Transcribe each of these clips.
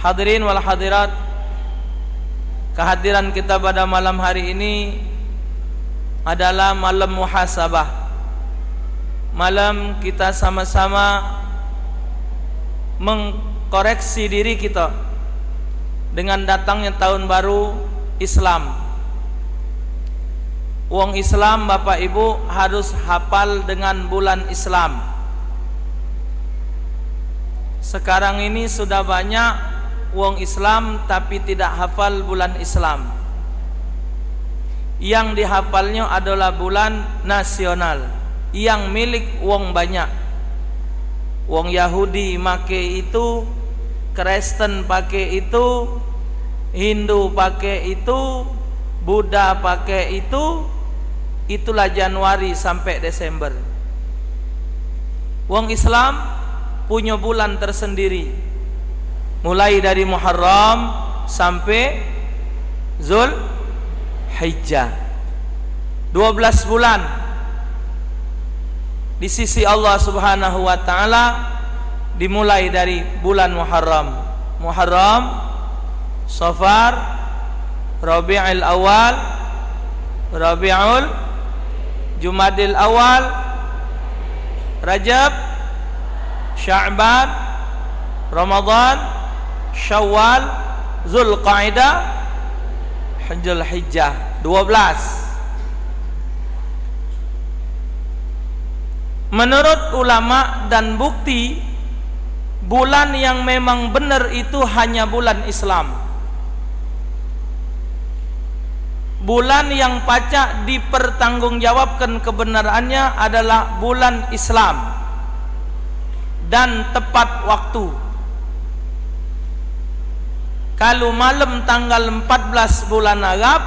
Hadirin wal hadirat, kehadiran kita pada malam hari ini adalah malam muhasabah. Malam kita sama-sama mengkoreksi diri kita dengan datangnya tahun baru Islam. Wong Islam Bapak Ibu harus hafal dengan bulan Islam. Sekarang ini sudah banyak wong Islam tapi tidak hafal bulan Islam. Yang dihafalnya adalah bulan nasional yang milik wong banyak. Wong Yahudi make itu, Kristen pakai itu, Hindu pakai itu, Buddha pakai itu. Itulah Januari sampai Desember. Wong Islam punya bulan tersendiri, mulai dari Muharram sampai Zulhijjah. 12 bulan di sisi Allah Subhanahu wa taala, dimulai dari bulan Muharram. Muharram, Safar, Rabiul Awal, Rabiul, Jumadil Awal, Rajab, Sya'ban, Ramadan, Syawal, Zulqa'dah, Zulhijjah. 12. Menurut ulama dan bukti, bulan yang memang benar itu hanya bulan Islam. Bulan yang pacak dipertanggungjawabkan kebenarannya adalah bulan Islam dan tepat waktu. Kalau malam tanggal 14 bulan Arab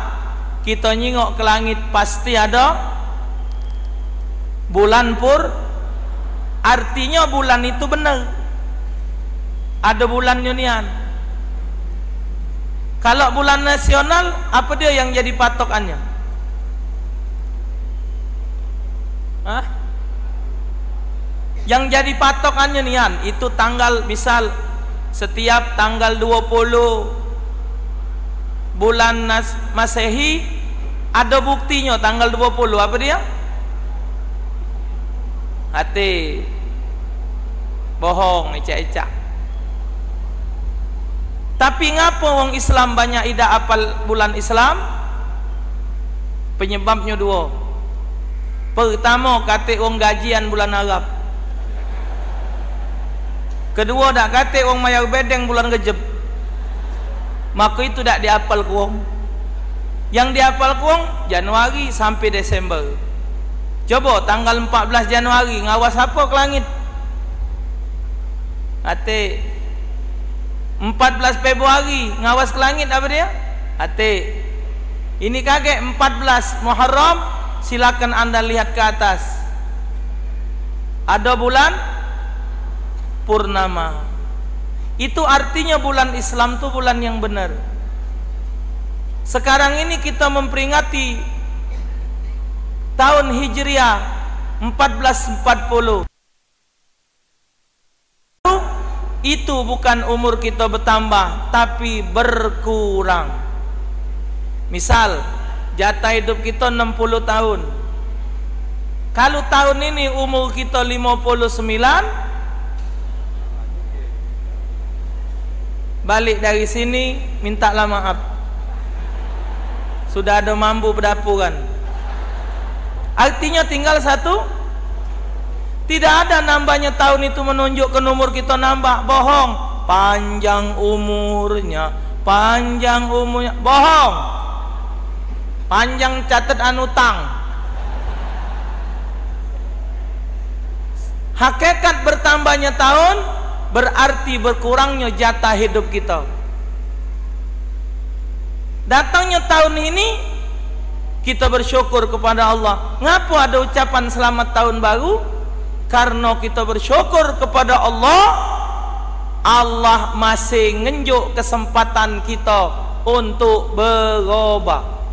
kita nyingok ke langit, pasti ada bulan pur. Artinya bulan itu benar, ada bulan Yunian. Kalau bulan nasional, apa dia yang jadi patokannya? Hah? Yang jadi patokannya nian itu tanggal, misal setiap tanggal 20 bulan Masehi ada buktinya tanggal 20. Apa dia? Hati bohong, ecak-ecak. Tapi ngapa wong Islam banyak ida apal bulan Islam? Penyebabnya dua. Pertama, kate wong gajian bulan Arab. Kedua, dak kate wong mayar bedeng bulan Rejab. Maka itu dak diapal ku wong. Yang diapal ku wong Januari sampai Desember. Coba tanggal 14 Januari ngawas apa ke langit? Kate 14 Februari ngawas ke langit, apa dia? Hati. Ini kaget 14 Muharram, silakan Anda lihat ke atas. Ada bulan purnama. Itu artinya bulan Islam itu bulan yang benar. Sekarang ini kita memperingati tahun Hijriah 1440. Itu bukan umur kita bertambah, tapi berkurang. Misal jatah hidup kita 60 tahun. Kalau tahun ini umur kita 59, balik dari sini mintalah maaf, sudah ada mampu berdapuran. Artinya tinggal satu. Tidak ada nambahnya tahun itu menunjukkan umur kita nambah. Bohong. Panjang umurnya, bohong. Panjang catatan utang. Hakikat bertambahnya tahun berarti berkurangnya jatah hidup kita. Datangnya tahun ini kita bersyukur kepada Allah. Ngapa ada ucapan selamat tahun baru? Karena kita bersyukur kepada Allah, Allah masih ngenjuk kesempatan kita untuk berubah.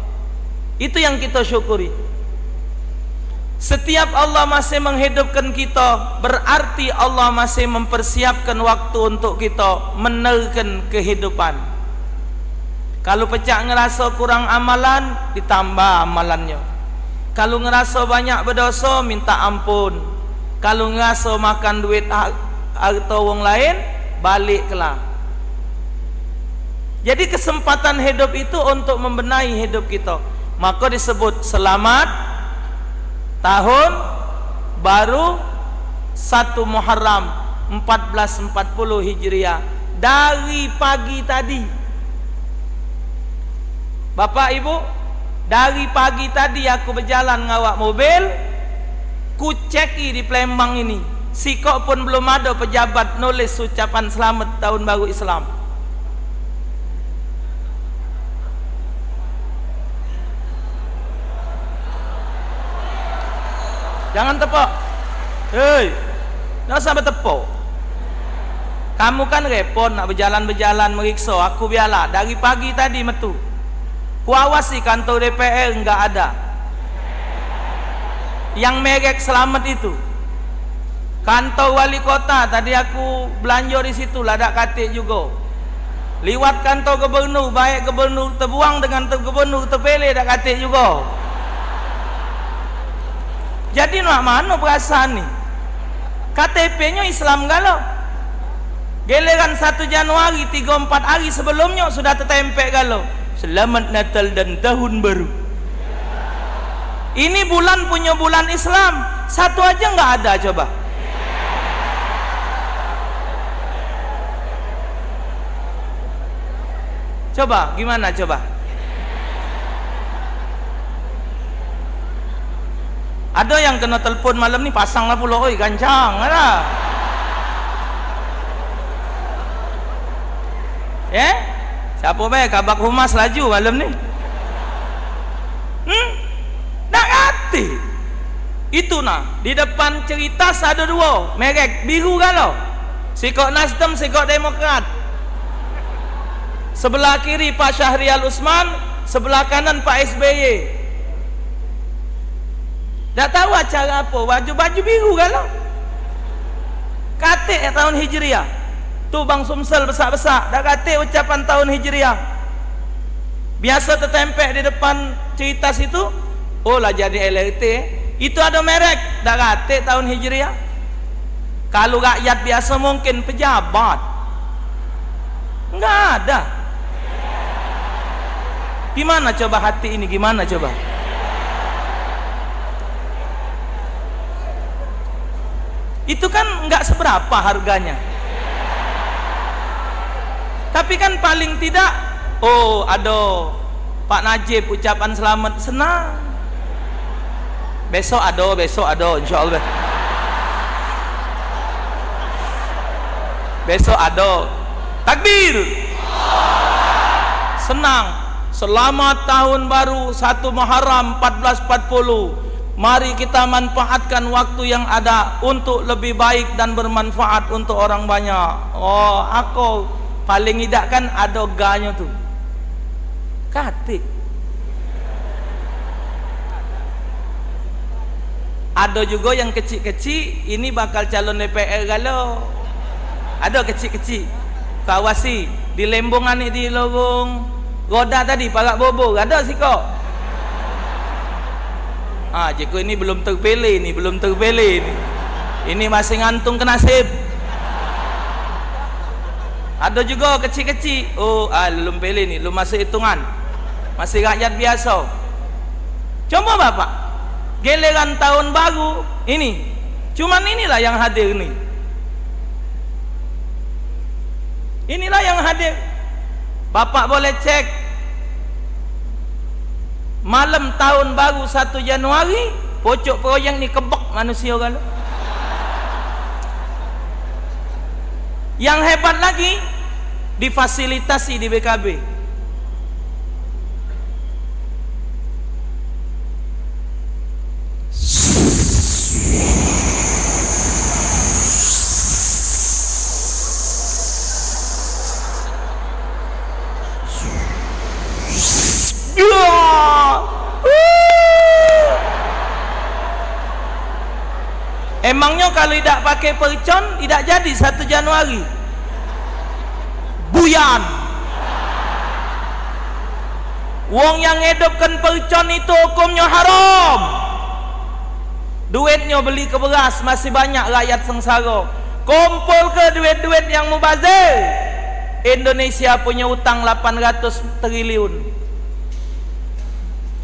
Itu yang kita syukuri. Setiap Allah masih menghidupkan kita, berarti Allah masih mempersiapkan waktu untuk kita meneruskan kehidupan. Kalau pecah ngerasa kurang amalan, ditambah amalannya. Kalau ngerasa banyak berdosa, minta ampun. Kalau ngerasa makan duit atau orang lain, baliklah. Jadi kesempatan hidup itu untuk membenahi hidup kita. Maka disebut selamat tahun baru 1 Muharram 1440 Hijriah. Dari pagi tadi, Bapak Ibu, dari pagi tadi aku berjalan ngawak mobil, ku ceki di Palembang ini, sikok pun belum ada pejabat nulis ucapan selamat tahun baru Islam. Jangan tepuk. Hei, jangan sampai tepuk. Kamu kan repot nak berjalan-berjalan meriksa. Aku biarlah dari pagi tadi metu. Ku awasi kantor DPR enggak ada. Yang merek selamat itu. Kantor wali kota tadi aku belanja di situ lah, ada katik juga. Liwat kantor gubernur, baik gubernur terbuang dengan gubernur terpilih, ada katik juga. Jadi nak mana perasaan ni? KTP-nya Islam galau. Giliran 1 Januari 3-4 hari sebelumnya sudah tertempel galau. Selamat Natal dan Tahun Baru. Ini bulan punya bulan Islam, satu aja nggak ada coba. Coba gimana coba? Ada yang kena telepon malam ni, pasanglah pula, oi gancang lah. Ya? Siapa baik Kabak Humas laju malam ni? Nak hati. Itu nah, di depan cerita ada 2 merek biru galau. Sikok Nasdem, sikok Demokrat. Sebelah kiri Pak Syahrial Usman, sebelah kanan Pak SBY. Tak tahu acara apa, baju-baju biru galau. Katik tahun Hijriah. Tu Bang Sumsel besar-besar, dah katik ucapan tahun Hijriah. Biasa tertempel di depan cerita situ. Oh lah jadi LRT. Itu ada merek, dah katik tahun Hijriah. Kalau rakyat biasa mungkin pejabat. Enggak ada. Gimana coba hati ini, gimana coba? Itu kan enggak seberapa harganya. Tapi kan paling tidak, oh ada Pak Najib ucapan selamat, senang. Besok ada insyaallah. Besok ada. Takbir. Senang. Selamat tahun baru 1 Muharram 1440. Mari kita manfaatkan waktu yang ada untuk lebih baik dan bermanfaat untuk orang banyak. Oh, aku paling tidak kan ada ganya tu. Katik. Ada juga yang kecil-kecil, ini bakal calon DPR galau. Ada kecil-kecil. Kawasi di lembongan ni di lorong roda tadi parak bobor, ada sikok. Jika ini belum terpilih ni, belum terpilih ni. Ini masih ngantung ke nasib. Ada juga kecil-kecil. Oh, belum pilih ni, belum masuk hitungan. Masih rakyat biasa. Coba Bapak, giliran tahun baru ini, cuman inilah yang hadir ni. Inilah yang hadir. Bapak boleh cek malam tahun baru 1 Januari, pocok proyek ni kebak manusia kalau. Yang hebat lagi, difasilitasi di BKB. Emangnya kalau tidak pakai percon tidak jadi 1 Januari? Buyan. Wong yang hidupkan percon itu hukumnya haram. Duitnya beli ke beras, masih banyak rakyat sengsara. Kumpul ke duit-duit yang mubazir. Indonesia punya utang 800 triliun.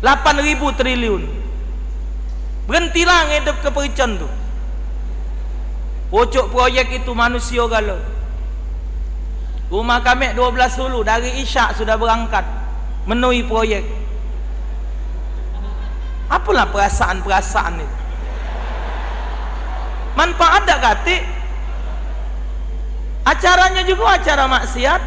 8.000 triliun. Berhentilah ngidup ke percon tu. Pucuk proyek itu manusia galau. Rumah kami 12 hulu dari Isyak sudah berangkat menuhi proyek. Apalah perasaan-perasaan itu? Manfaat tak katik? Acaranya juga acara maksiat.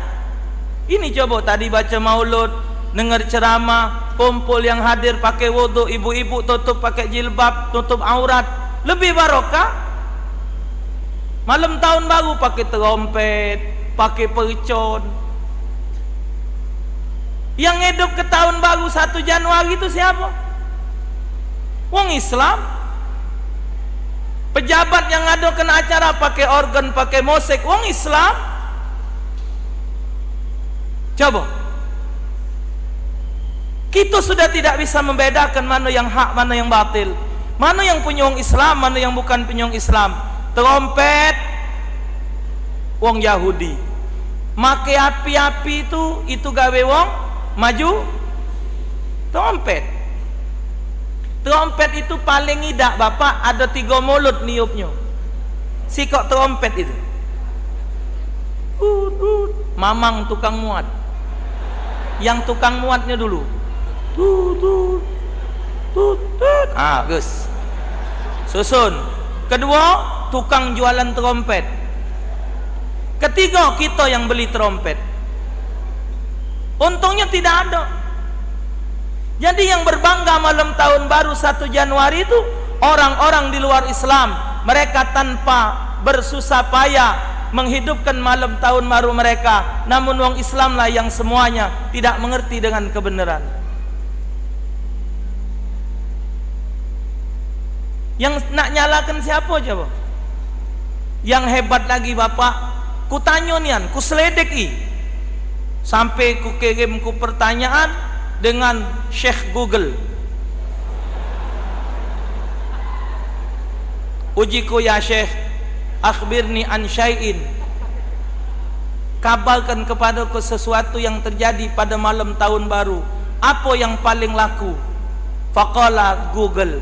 Ini coba tadi baca maulud, dengar ceramah, kumpul yang hadir pakai wuduk, ibu-ibu tutup pakai jilbab, tutup aurat, lebih barokah. Malam tahun baru pakai terompet, pakai percon. Yang hidup ke tahun baru 1 Januari itu siapa? Wong Islam. Pejabat yang ngadakan acara pakai organ, pakai musik, wong Islam. Coba. Kita sudah tidak bisa membedakan mana yang hak, mana yang batil. Mana yang punya wong Islam, mana yang bukan punya wong Islam. Trompet wong Yahudi. Make api-api itu gawe wong maju. Trompet. Trompet itu paling idak bapak, ada 3 mulut niupnya. Sikok trompet itu. Mamang tukang muat. Yang tukang muatnya dulu. Gus. Susun. Kedua, tukang jualan trompet. Ketiga, kita yang beli trompet. Untungnya tidak ada. Jadi yang berbangga malam tahun baru 1 Januari itu orang-orang di luar Islam. Mereka tanpa bersusah payah menghidupkan malam tahun baru mereka. Namun wong Islamlah yang semuanya tidak mengerti dengan kebenaran. Yang nak nyalakan siapa coba? Yang hebat lagi bapak, ku tanya nian, ku seledeki sampai ku kirim ku pertanyaan dengan Syekh Google. Ujiku ya Syekh, akhbirni an syai'in. Kabarkan kepadaku sesuatu yang terjadi pada malam tahun baru. Apa yang paling laku? Faqala Google.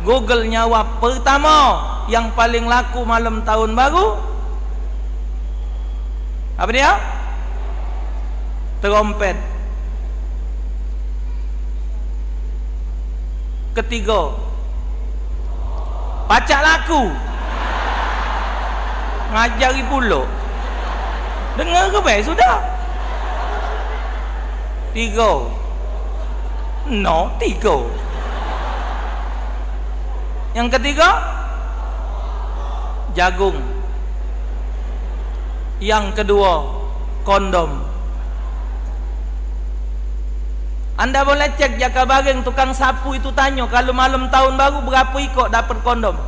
Google jawab, pertama yang paling laku malam tahun baru apa dia? Trompet. Ketiga, pacak laku. Ngajari pula. Dengar ke baik sudah? 3. No, 3. Yang ketiga, jagung. Yang kedua, kondom. Anda boleh cek Jaka Baring tukang sapu itu, tanya kalau malam tahun baru berapa ikut dapat kondom.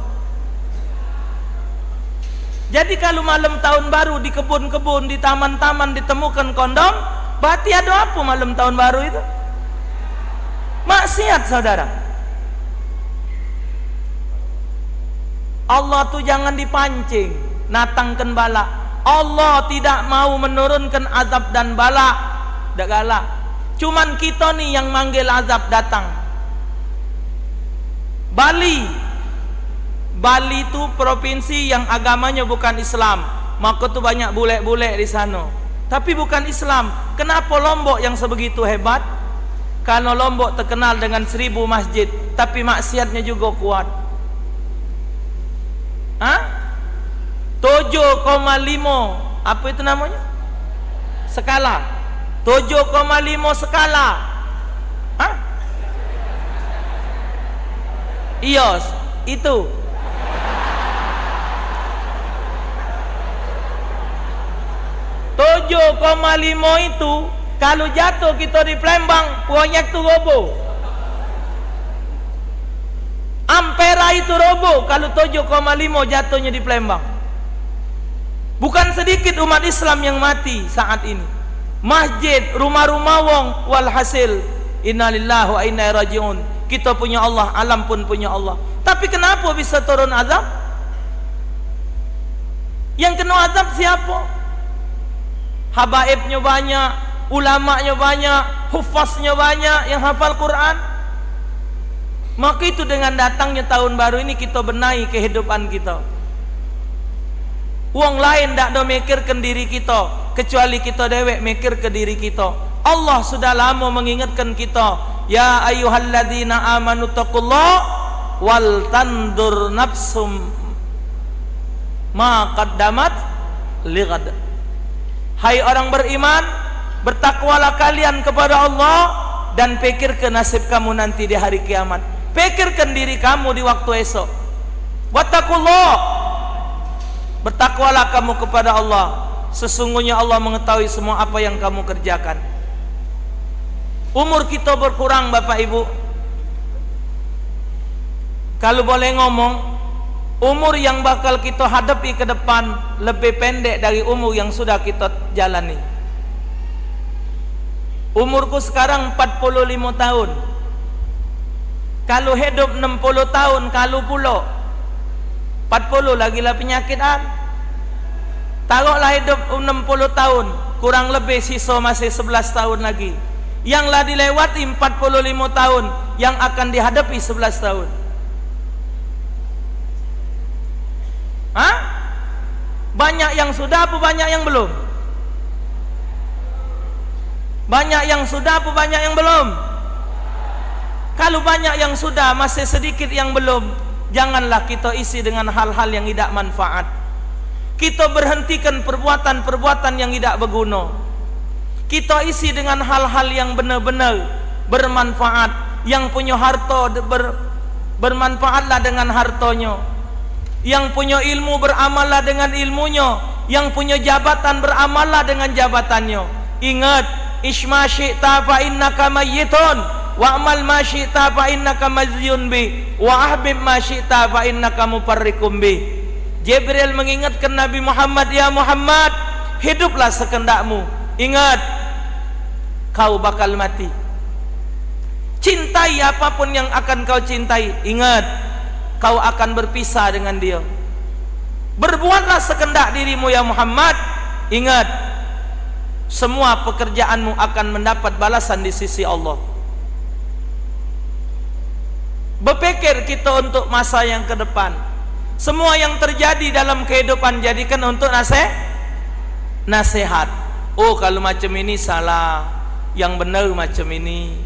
Jadi kalau malam tahun baru di kebun-kebun, di taman-taman ditemukan kondom, berarti ada apa malam tahun baru itu? Maksiat saudara. Allah tu jangan dipancing, natangkan bala. Allah tidak mau menurunkan azab dan bala. Tak galak. Cuman kita ni yang manggil azab datang. Bali tu provinsi yang agamanya bukan Islam. Maka tu banyak bule-bule di sana. Tapi bukan Islam. Kenapa Lombok yang sebegitu hebat? Karena Lombok terkenal dengan 1000 masjid, tapi maksiatnya juga kuat. 7,5 apa itu namanya? Skala. 7,5 skala. Iya, itu. Tujuh koma lima itu kalau jatuh kita di Palembang, proyek tu roboh. Ampera itu roboh kalau 7,5 jatuhnya di Palembang. Bukan sedikit umat Islam yang mati saat ini. Masjid, rumah-rumah wong, walhasil innalillahi wa inna ilaihi rajiun. Kita punya Allah, alam pun punya Allah. Tapi kenapa bisa turun azab? Yang kena azab siapa? Habaibnya banyak, ulamanya banyak, hufaznya banyak yang hafal Quran. Maka itu dengan datangnya tahun baru ini kita benahi kehidupan kita. Wong lain tak ada mikirkan diri kita, kecuali kita dewek mikir ke diri kita. Allah sudah lama mengingatkan kita, ya ayyuhalladzina amanu taqullah wal tandur nafsum ma qaddamat lighad. Hai orang beriman, bertakwalah kalian kepada Allah dan pikirkan nasib kamu nanti di hari kiamat. Pikirkan diri kamu di waktu esok. Wattaqullah, bertakwalah kamu kepada Allah. Sesungguhnya Allah mengetahui semua apa yang kamu kerjakan. Umur kita berkurang Bapak Ibu. Kalau boleh ngomong, umur yang bakal kita hadapi ke depan lebih pendek dari umur yang sudah kita jalani. Umurku sekarang 45 tahun. Kalau hidup 60 tahun, kalau pula 40 lagi lah penyakit. Taruhlah hidup 60 tahun, kurang lebih sisa masih 11 tahun lagi. Yang lah dilewati 45 tahun, yang akan dihadapi 11 tahun. Hah? Banyak yang sudah apa banyak yang belum? Banyak yang sudah apa banyak yang belum? Kalau banyak yang sudah, masih sedikit yang belum. Janganlah kita isi dengan hal-hal yang tidak manfaat. Kita berhentikan perbuatan-perbuatan yang tidak berguna. Kita isi dengan hal-hal yang benar-benar bermanfaat. Yang punya harta bermanfaatlah dengan hartanya. Yang punya ilmu beramallah dengan ilmunya. Yang punya jabatan beramallah dengan jabatannya. Ingat, isma syi'ta fa innaka mayyitun wa amal ma syi'ta fa innaka mazyun bi wa ahbib ma syi'ta fa innaka mufarriqum bi. Jibril mengingatkan Nabi Muhammad, ya Muhammad, hiduplah sekendakmu. Ingat, kau bakal mati. Cintai apapun yang akan kau cintai. Ingat, kau akan berpisah dengan dia. Berbuatlah sekendak dirimu ya Muhammad. Ingat, semua pekerjaanmu akan mendapat balasan di sisi Allah. Berpikir kita untuk masa yang ke depan. Semua yang terjadi dalam kehidupan jadikan untuk nasihat. Oh, kalau macam ini salah, yang benar macam ini.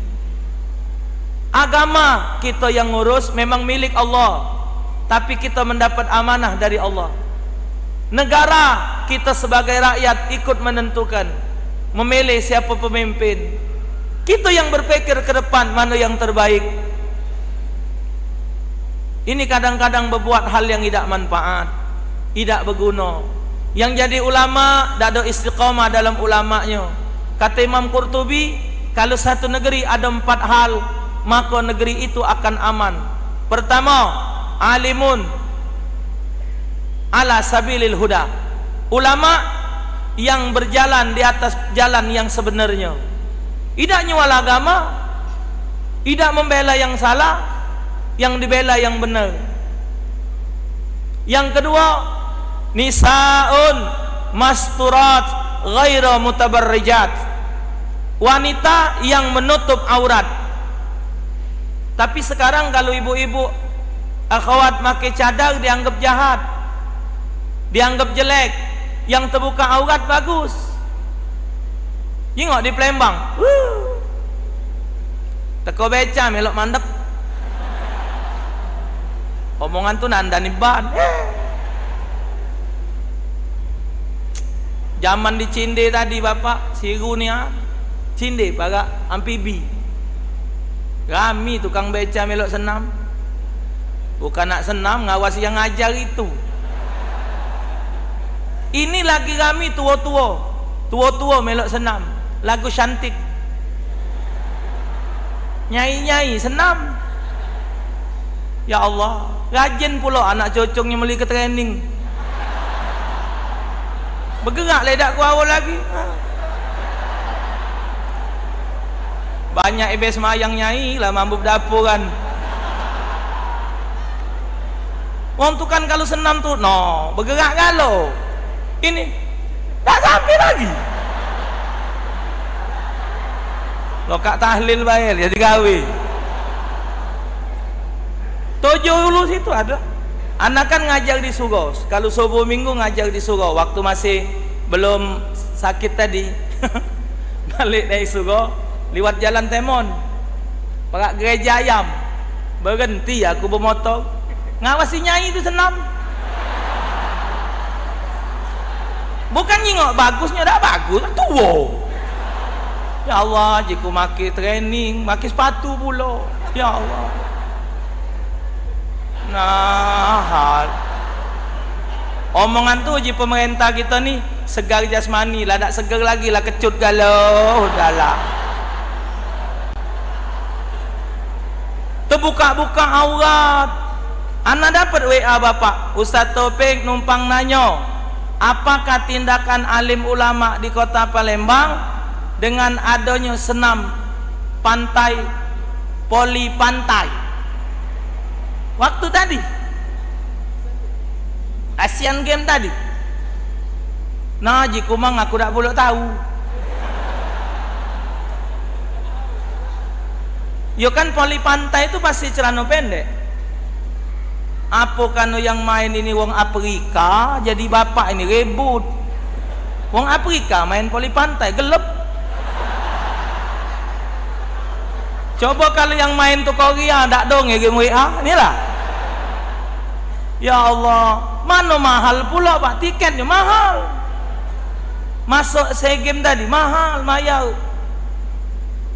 Agama kita yang ngurus memang milik Allah, tapi kita mendapat amanah dari Allah. Negara kita sebagai rakyat ikut menentukan, memilih siapa pemimpin. Kita yang berpikir ke depan mana yang terbaik. Ini kadang-kadang berbuat hal yang tidak manfaat, tidak berguna. Yang jadi ulama tidak ada istiqamah dalam ulamanya. Kata Imam Qurtubi, kalau satu negeri ada 4 hal, maka negeri itu akan aman. Pertama, alimun ala sabilil huda. Ulama yang berjalan di atas jalan yang sebenarnya. Tidak nyual agama, tidak membela yang salah, yang dibela yang benar. Yang kedua, nisaun masturat ghaira mutabarrijat. Wanita yang menutup aurat. Tapi sekarang kalau ibu-ibu akhwat pakai cadar dianggap jahat, dianggap jelek. Yang terbuka aurat bagus. Tengok di Palembang, teko beca melok mandek. Omongan tu nandani ban. Zaman di Cinde tadi bapak, siru ni Cinde pakai amfibi. Kami tukang beca melok senam. Bukan nak senam, ngawasi yang ngajar itu. Ini lagi kami tua-tua melok senam. Lagu cantik. Nyai-nyai senam. Ya Allah, rajin pula anak cocongnya meli ke training. Bergerak ledak ku awal lagi. Banyak ibe semayang nyai lah mambuk dapur kan. Wong tu kan kalau senam tu, no, bergerak galau. Ini tak sampai lagi. Lokak tahlil bayar jadi gawe. Tojo dulu situ ada. Anak kan ngajar di surau. Kalau subuh minggu ngajar di surau. Waktu masih belum sakit tadi. Balik dari surau, lewat jalan Temon. Perak gereja ayam. Berhenti aku bermotor. Ngawasi nyai itu senam. Bukan nyingok bagusnya, dah bagus, tua. Ya Allah, jika maki training, maki sepatu pula. Ya Allah. Nah, omongan tu je pemerintah kita ni segar jasmani lah, tak segar lagi lah, kecut galau dah lah. Terbuka-buka aurat. Anak dapat WA bapak, Ustaz Topik numpang nanyo, apakah tindakan alim ulama di kota Palembang dengan adanya senam pantai, poli pantai waktu tadi Asian Game tadi. Nah jikumang aku tak boleh tahu. Yo kan poli pantai itu pasti celana pendek. Apa kan yang main ini wong Afrika, jadi bapak ini rebut. Wong Afrika main poli pantai gelap. Coba kalau yang main tuh Korea, tak dong ya game WA, inilah. Ya Allah, mana mahal pula pak, tiketnya mahal. Masuk SEA Games tadi mahal, mayau.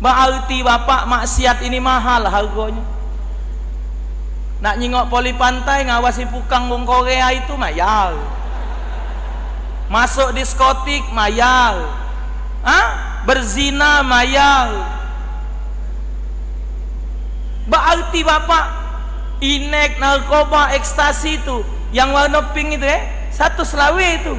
Berarti bapak maksiat ini mahal harganya. Nak nyingok poli pantai ngawasi pukang wong Korea itu mayal. Masuk diskotik mayal. Berzina mayal. Berarti bapak inek, narkoba, ekstasi itu yang warna pink itu satu selawe itu.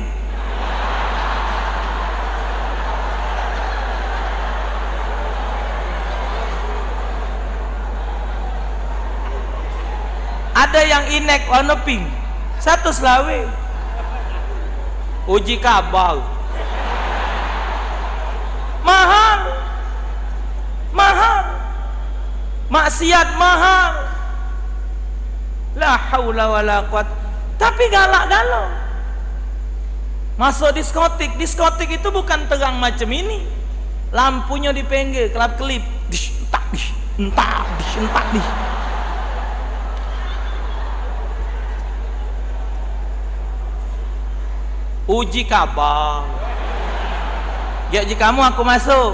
Ada yang inek warna pink satu selawe. Uji kabar mahal, mahal. Maksiat mahal. La haula wala quwat. Tapi galak galau. Masuk diskotik. Diskotik itu bukan terang macam ini. Lampunya di pinggir, kelap kelip. Dish, entak, dish, entak, dish, entak, dish. Uji kabar. Ya jika kamu aku masuk.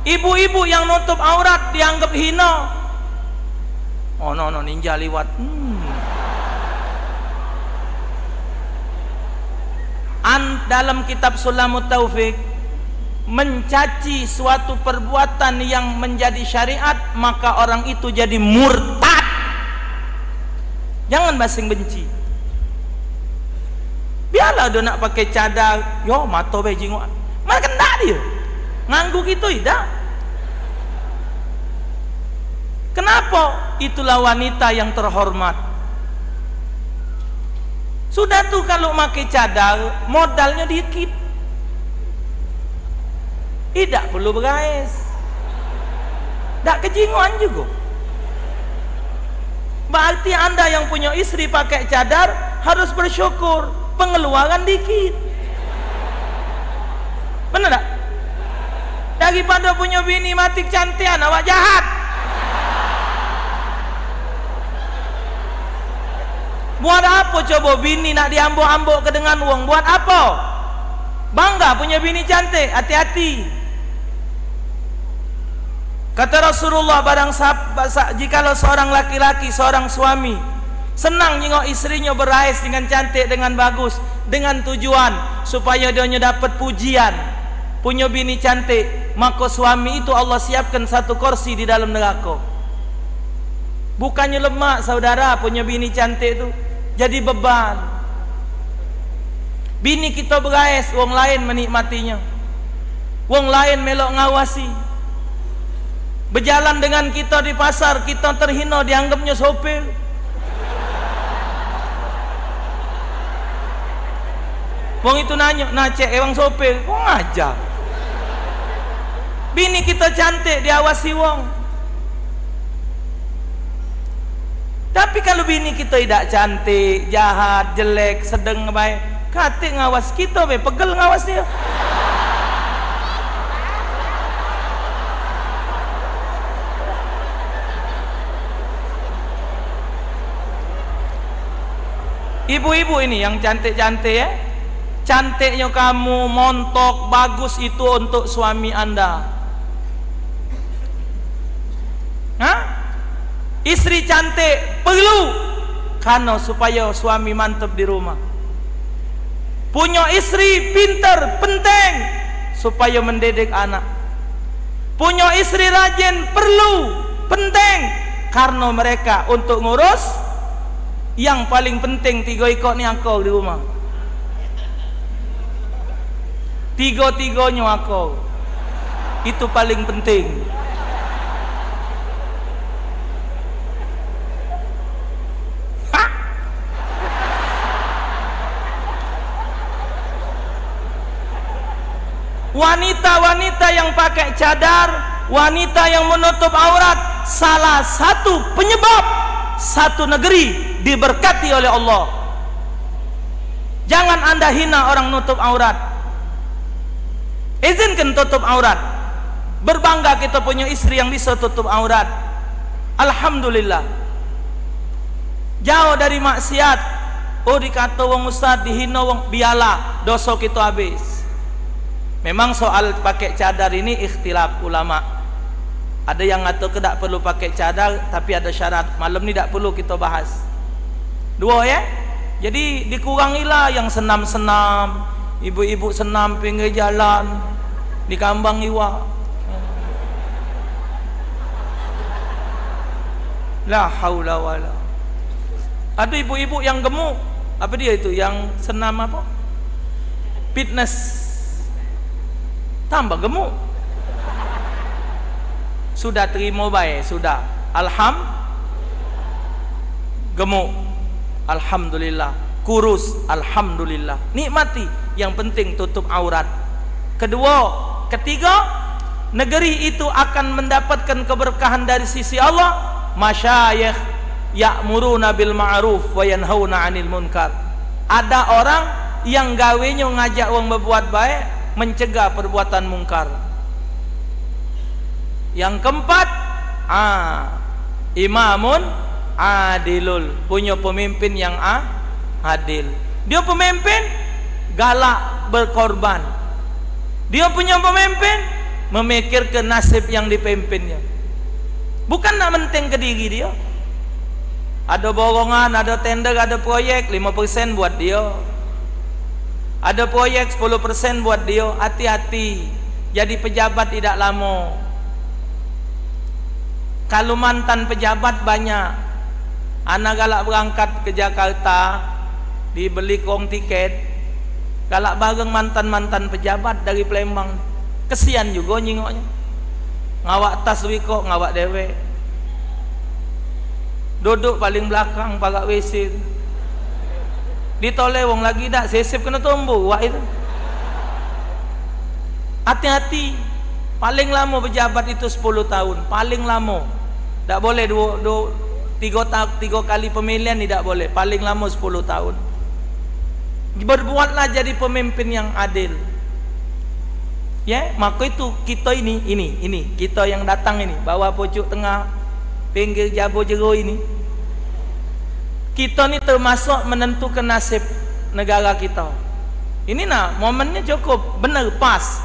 Ibu-ibu yang nutup aurat dianggap hina. Oh no ninja liwat. Dalam kitab Sulamut Taufik mencaci suatu perbuatan yang menjadi syariat, maka orang itu jadi murtad. Jangan basing benci. Biarlah dia nak pakai cadar, yo mata bejing. Mana kena dia? Nganggu gitu tidak. Kenapa? Itulah wanita yang terhormat. Sudah tuh kalau pakai cadar modalnya dikit. Tidak perlu berais. Tak kejinguan juga. Berarti anda yang punya istri pakai cadar harus bersyukur, pengeluaran dikit. Benar tak? Daripada punya bini mati kecantian, awak jahat. Buat apa coba bini nak diambok-ambok ke dengan uang? Buat apa? Bangga punya bini cantik, hati-hati. Kata Rasulullah, jikalau seorang laki-laki, seorang suami senang tengok istrinya berais dengan cantik, dengan bagus, dengan tujuan supaya dia dapat pujian, punya bini cantik, maka suami itu Allah siapkan satu kursi di dalam neraka. Bukannya lemak saudara, punya bini cantik itu jadi beban. Bini kita berais, wong lain menikmatinya, wong lain melok ngawasi. Berjalan dengan kita di pasar, kita terhina, dianggapnya sopir. Wong itu nanya, cek emang sopir, kok ngajak? Bini kita cantik, diawasi wong. Tapi kalau bini kita tidak cantik, jahat, jelek, sedang baik, katik ngawas kita, pegel ngawas dia. Ibu-ibu ini yang cantik-cantik ya, cantiknya kamu, montok, bagus itu untuk suami anda. Hah? Istri cantik perlu karena supaya suami mantap di rumah. Punya istri pintar penting supaya mendidik anak. Punya istri rajin perlu penting karena mereka untuk ngurus. Yang paling penting 3 ekor ni akau di rumah. 3-3-nya akau. Itu paling penting. Wanita-wanita yang pakai cadar, wanita yang menutup aurat, salah satu penyebab satu negeri diberkati oleh Allah. Jangan anda hina orang nutup aurat. Izinkan tutup aurat. Berbangga kita punya istri yang bisa tutup aurat. Alhamdulillah. Jauh dari maksiat. Oh dikata wong ustaz, dihina wong, biarlah dosa kita habis. Memang soal pakai cadar ini ikhtilaf ulama. Ada yang ngatur tidak perlu pakai cadar, tapi ada syarat. Malam ni tak perlu kita bahas. 2 ya. Jadi dikurangilah yang senam-senam, ibu-ibu senam pinggir jalan di kambang iwa. La haula wala. Ada ibu-ibu yang gemuk. Apa dia itu? Yang senam apa? Fitness. Tambah gemuk. Sudah terima baik, sudah. Gemuk. Alhamdulillah. Kurus. Alhamdulillah. Nikmati. Yang penting tutup aurat. Ketiga, negeri itu akan mendapatkan keberkahan dari sisi Allah. Masyayikh ya'muruna bil ma'ruf wa yanhauna 'anil munkar. Ada orang yang gawenya ngajak orang berbuat baik, mencegah perbuatan mungkar. Yang keempat, imamun adilul, punya pemimpin yang adil. Dia pemimpin galak berkorban. Dia punya pemimpin memikirkan nasib yang dipimpinnya. Bukan nak menting ke diri dia. Ada borongan, ada tender, ada proyek, 5% buat dia. Ada proyek 10% buat dia. Hati-hati, jadi pejabat tidak lama. Kalau mantan pejabat banyak. Anak galak berangkat ke Jakarta, dibeli kong tiket, galak bareng mantan-mantan pejabat dari Palembang. Kesian juga nyingoknya. Ngawak tas wiko, ngawak dewek. Duduk paling belakang, pakai WC. Ditoleh wong lagi dak, sesep kena tombo wak itu. Hati-hati. Paling lama pejabat itu 10 tahun, paling lama. Tak boleh 3 kali pemilihan, tidak boleh. Paling lama 10 tahun. Berbuatlah jadi pemimpin yang adil. Ya, maka itu kita ini kita yang datang ini, bawa pucuk tengah pinggir Jabo Jero ini. Kita ni termasuk menentukan nasib negara kita. Ini momennya cukup benar pas.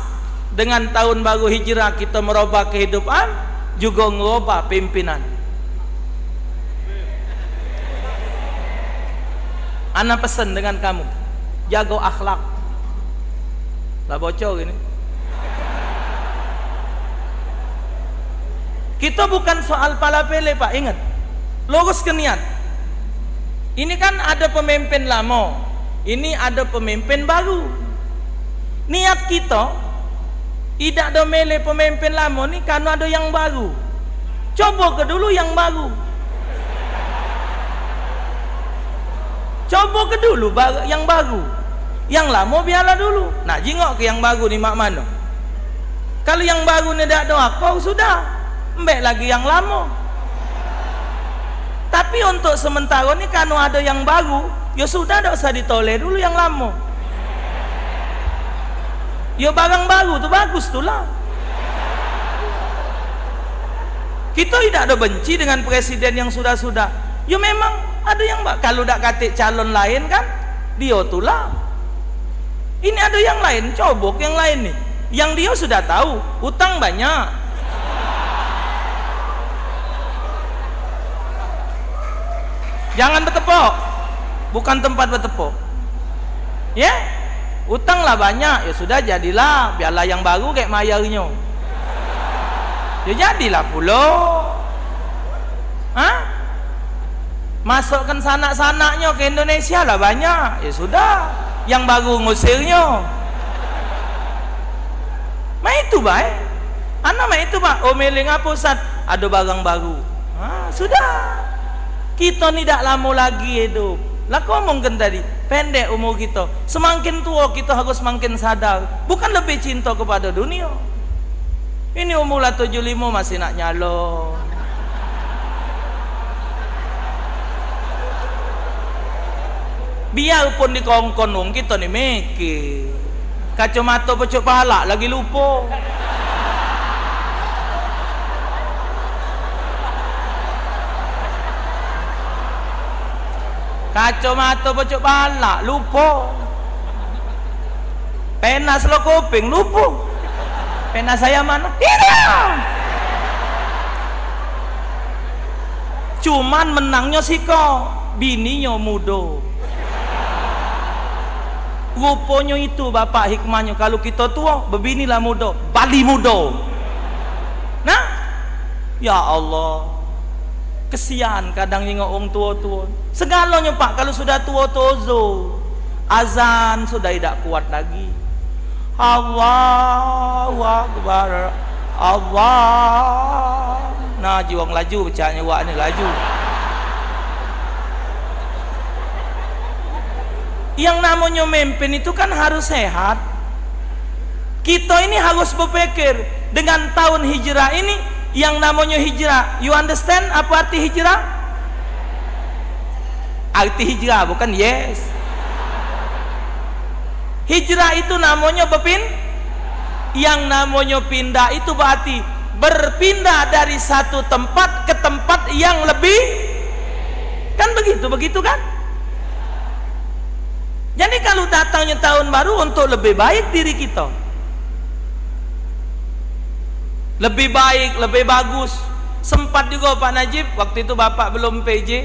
Dengan tahun baru hijrah kita merubah kehidupan, juga merubah pimpinan. Ana pesan dengan kamu, jaga akhlak. Lah bocor ini. Kita bukan soal palapele Pak, ingat. Lurus ke niat. Ini kan ada pemimpin lama, ini ada pemimpin baru. Niat kita tidak ada milih pemimpin lama nih karena ada yang baru. Coba ke dulu yang baru. Coba ke dulu yang baru. Yang lama biarlah dulu. Nah, jingok ke yang baru ni mak mana? Kalau yang baru ni dah ada apa, sudah. Mbek lagi yang lama. Tapi untuk sementara ni kalau ada yang baru, ya sudah, tak usah ditoleh dulu yang lama. Ya barang baru tu bagus tu lah. Kita tidak ada benci dengan presiden yang sudah-sudah. Ya memang ada yang kalau tak katik calon lain kan, dia tu lah. Ini ada yang lain, cobok yang lain nih. Yang dia sudah tahu, utang banyak. Jangan bertepuk, bukan tempat bertepuk. Ya, utang lah banyak, ya sudah jadilah, biarlah yang baru kayak mayarnya. Ya jadilah pula. Hah? Masukkan sanak-sanaknya ke Indonesia lah banyak, ya sudah. Yang baru ngusirnya. Mah itu baik. Anak mah itu Pak. Oh meling apa Ustaz? Ada barang baru. Sudah. Kita ni tak lama lagi hidup. Lah kau ngomongkan tadi, pendek umur kita. Semakin tua kita harus semakin sadar. Bukan lebih cinta kepada dunia. Ini umur lah 75 masih nak nyalon. Biarpun dikongkon kita ni mikir. Kacamata pecuk pala lagi lupa. Kacamata pecuk pala lupa. Pena selo kuping lupa. Pena saya mana? Hilang. Cuman menangnya sih kok bininya muda. Rupanya itu bapak hikmahnya. Kalau kita tua, berbinilah muda, bali muda. Nah, ya Allah, kesian kadang tengok orang tua-tua. Segalanya Pak, kalau sudah tua tozo, azan sudah tidak kuat lagi. Allahu Akbar, Allah. Nah, jiwang laju, bacanya wak ni laju. Yang namanya memimpin itu kan harus sehat. Kita ini harus berpikir dengan tahun hijrah ini, yang namanya hijrah. You understand apa arti hijrah? Arti hijrah bukan yes. Hijrah itu namanya yang namanya pindah itu berarti berpindah dari satu tempat ke tempat yang lebih. Kan begitu kan? Jadi kalau datangnya tahun baru untuk lebih baik diri kita, lebih baik, lebih bagus. Sempat juga Pak Najib, waktu itu Bapak belum PJ,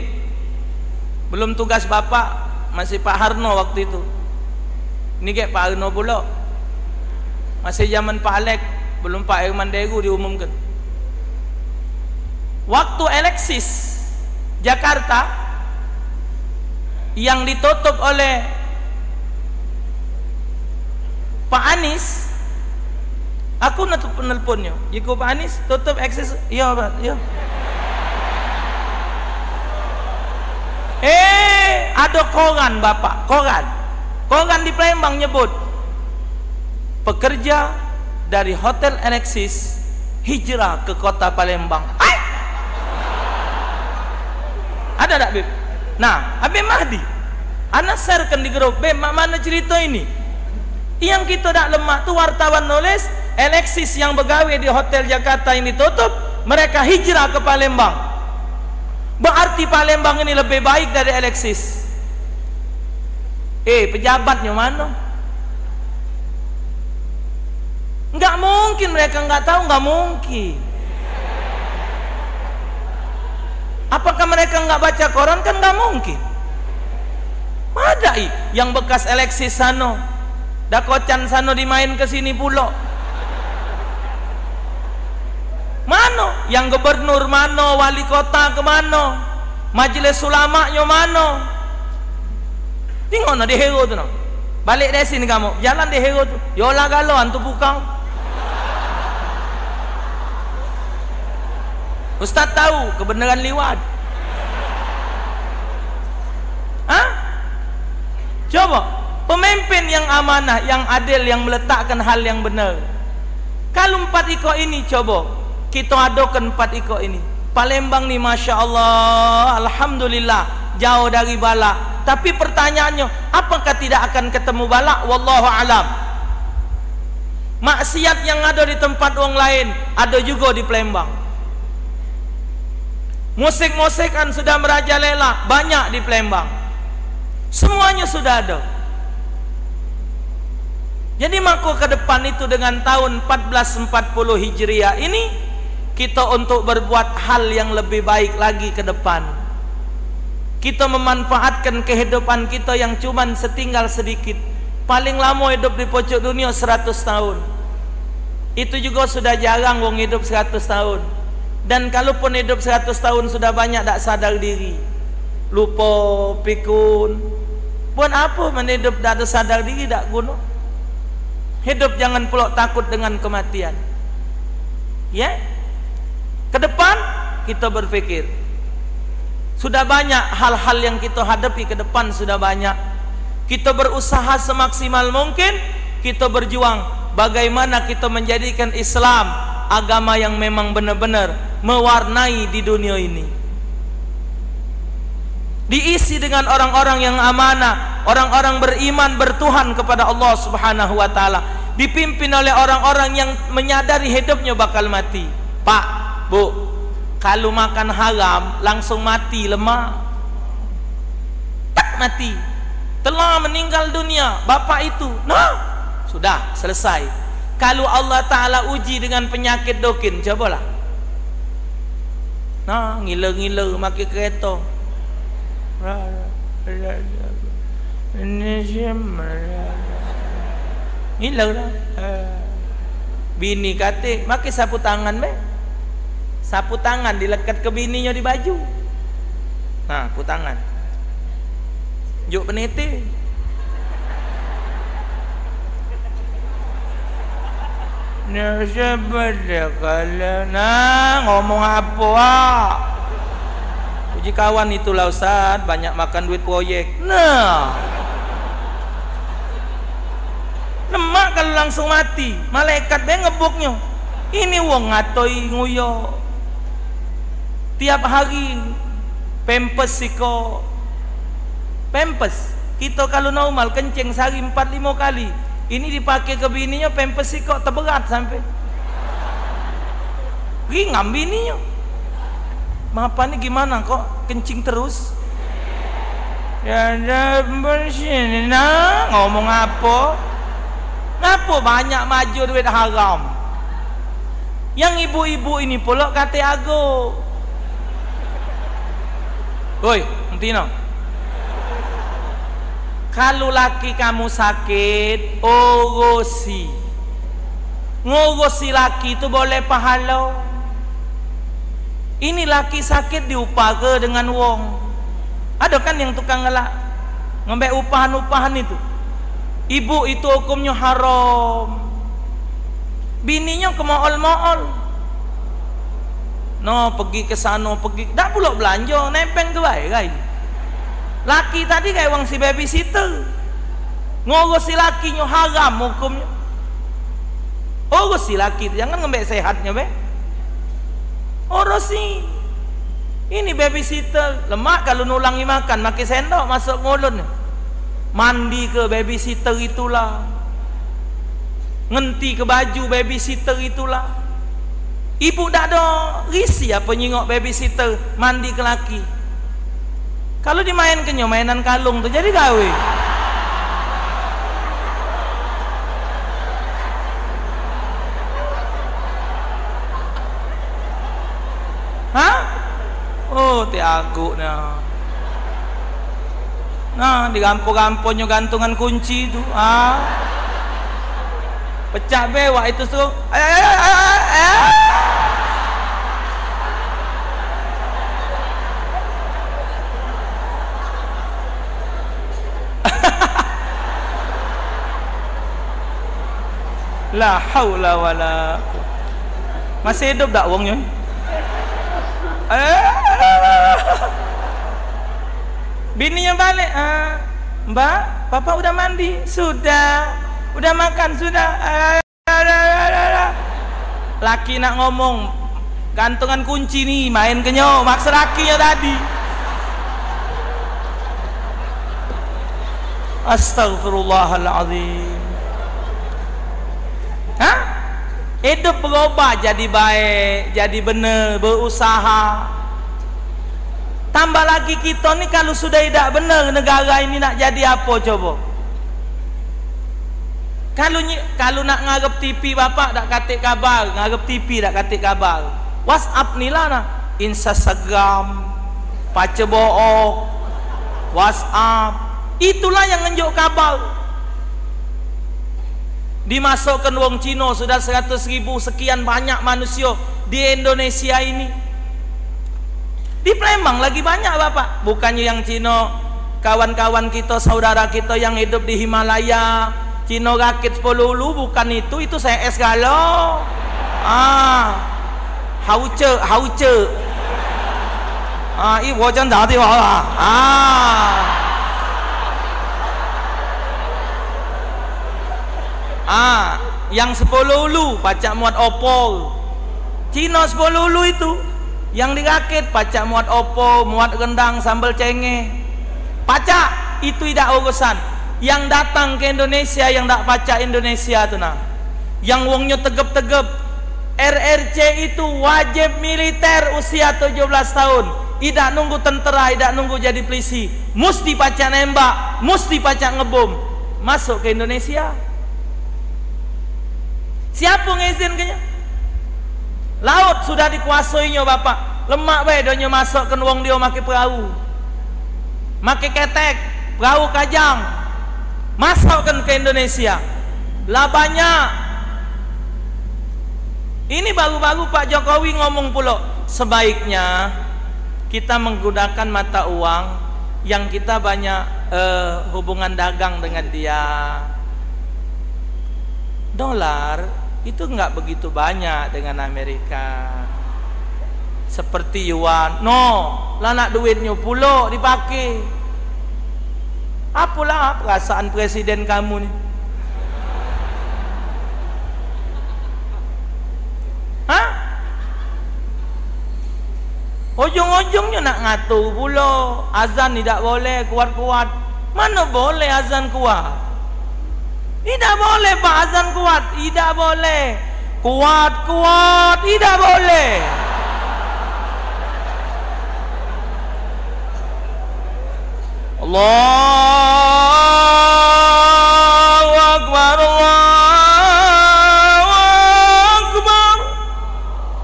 belum tugas Bapak, masih Pak Harno waktu itu. Ini kayak Pak Harno pula, masih zaman Pak Alek, belum Pak Herman Deru diumumkan. Waktu Alexis Jakarta yang ditutup oleh Pak Anies, aku nutup penelponnya. Jika Pak Anies tutup akses, ya Pak, ya. Ada koran Bapak, koran di Palembang nyebut pekerja dari Hotel Alexis hijrah ke kota Palembang. Ada tak Beb? Nah, Habib Mahdi, anak sharekan di grup, Beb, mana cerita ini? Yang kita tak lemah tu wartawan nulis Alexis yang begawe di Hotel Jakarta ini tutup, mereka hijrah ke Palembang. Berarti Palembang ini lebih baik dari Alexis. Pejabatnya mana? Enggak mungkin mereka enggak tahu, enggak mungkin. Apakah mereka enggak baca koran? Kan enggak mungkin. Ada yang bekas Alexis sano, Dakocan sano dimain ke sini pula. Mana mana? Yang gubernur mana? Wali kota ke mana? Majlis ulama-nya mana? Tengok no di hero tu no. Balik dari sini kamu, jalan di hero tu. Yolah galau antu bukang. Ustaz tahu kebenaran liwat. Hah? Coba pemimpin yang amanah, yang adil, yang meletakkan hal yang benar. Kalau 4 ikut ini, coba kita adakan 4 ikut ini. Palembang ni Masya Allah, Alhamdulillah, jauh dari balak. Tapi pertanyaannya, apakah tidak akan ketemu balak? Wallahu alam. Maksiat yang ada di tempat orang lain ada juga di Palembang. Musik-musikan sudah merajalela banyak di Palembang. Semuanya sudah ada. Jadi maka ke depan itu dengan tahun 1440 Hijriah ini kita untuk berbuat hal yang lebih baik lagi ke depan. Kita memanfaatkan kehidupan kita yang cuman setinggal sedikit. Paling lama hidup di pojok dunia 100 tahun. Itu juga sudah jarang wong hidup 100 tahun. Dan kalaupun hidup 100 tahun sudah banyak tak sadar diri. Lupa, pikun. Buat apa hidup tak ada sadar diri tak guna? Hidup jangan pula takut dengan kematian. Ya? Ke depan kita berpikir. Sudah banyak hal-hal yang kita hadapi ke depan, sudah banyak. Kita berusaha semaksimal mungkin, kita berjuang bagaimana kita menjadikan Islam agama yang memang benar-benar mewarnai di dunia ini. Diisi dengan orang-orang yang amanah, orang-orang beriman, bertuhan kepada Allah Subhanahu wa taala, dipimpin oleh orang-orang yang menyadari hidupnya bakal mati. Pak, Bu, kalau makan haram langsung mati, lemah. Tak mati. Telah meninggal dunia bapak itu. Nah, sudah selesai. Kalau Allah taala uji dengan penyakit dokin, cobalah. Nah, ngila-ngila makin kereta. Ngila dah. Bini kata, makin sapu tangan be. Sapu tangan dilekat ke bininya di baju. Nah, sapu tangan. Juk peniti. Nah, ngomong apa? Puji kawan itulah Ustaz, banyak makan duit proyek. Nah, lemak kalau langsung mati. Malaikat be ngebuknya. Ini wong ngatoi nguyo. Tiap hari pempes siko. Pempes. Kita kalau normal kencing sehari 4-5 kali. Ini dipakai ke bininya pempes siko terberat sampai. Ringan bininya. Mapa ni gimana kok kencing terus? Ya bersih. Nah, ngomong apa? Ngapa banyak maju duit haram? Yang ibu-ibu ini pula kata ago. Woi, Tino. Kalau laki kamu sakit, urusi. Ngurusi laki itu boleh pahala. Ini laki sakit diupah ke dengan wong. Ada kan yang tukang ngelak ngambil upahan-upahan itu. Ibu itu hukumnya haram. Bininya ke mall-mall. No, pergi ke sana, pergi. Tak pula belanja, nempeng tu baik kan. Laki tadi kayak wang si babysitter. Ngurus si lakinya haram hukumnya. Urus si laki tu, jangan ngambil sehatnya be. Urus si. Ini babysitter, lemak kalau nulangi makan, makin sendok masuk mulut. Mandi ke babysitter itulah. Ngenti ke baju babysitter itulah. Ibu tak ada risih apa nyingok babysitter mandi ke laki. Kalau dimainkannya mainan kalung tu jadi gawe. Hah? Oh, tiago nah. Nah, di gampang-gampangnya gantungan kunci tu. Ah. Pecah bewak itu tu. La haula wala. Masih hidup tak wongnya? Bininya balik, Mbak, Papa udah mandi? Sudah. Udah makan? Sudah. Laki nak ngomong, gantungan kunci nih, main kenyo, maksud lakinya tadi. Astagfirullahaladzim. Hah? Hidup berubah jadi baik, jadi benar, berusaha. Tambah lagi kita nih kalau sudah tidak benar, negara ini nak jadi apa coba? Kalau nak ngarep TV bapak tak katik kabar, ngarep TV tak katik kabar. WhatsApp ni lah nah, Instagram, paca bohong, WhatsApp. Itulah yang ngenjuk kabar. Dimasukkan wong Cina sudah 100.000 sekian banyak manusia di Indonesia ini. Di Palembang lagi banyak bapak. Bukannya yang Cina, kawan-kawan kita, saudara kita yang hidup di Himalaya, Cina rakit 10 ulu, bukan itu saya es galau. Hauce. Ini wajan jadi wala. Yang 10 ulu pacak muat opol. Cina 10 ulu itu yang dirakit pacak muat opol, muat rendang, sambal cenge. Pacak itu tidak urusan. Yang datang ke Indonesia yang tak pacak Indonesia tu nah. Yang wongnya tegep-tegep. RRC itu wajib militer usia 17 tahun. Tidak nunggu tentera, tidak nunggu jadi polisi. Mesti pacak nembak, mesti pacak ngebom. Masuk ke Indonesia. Siapa ngizinkannya? Laut sudah dikuasainya bapak. Lemak baik donya masuk ke wong dia makai perahu, makai ketek, perahu kajang, masukkan ke Indonesia. Lah banyak. Ini baru-baru Pak Jokowi ngomong pula, sebaiknya kita menggunakan mata uang yang kita banyak hubungan dagang dengan dia. Dolar itu enggak begitu banyak dengan Amerika. Seperti yuan. No, lah nak duitnya pula dipakai. Apalah perasaan presiden kamu ni? Hah? Ujung-ujungnya nak ngatur pula. Azan tidak boleh kuat-kuat. Mana boleh azan kuat? Tidak boleh Pak azan kuat, tidak boleh. Kuat-kuat, tidak boleh. Allahu Akbar, Allahu Akbar.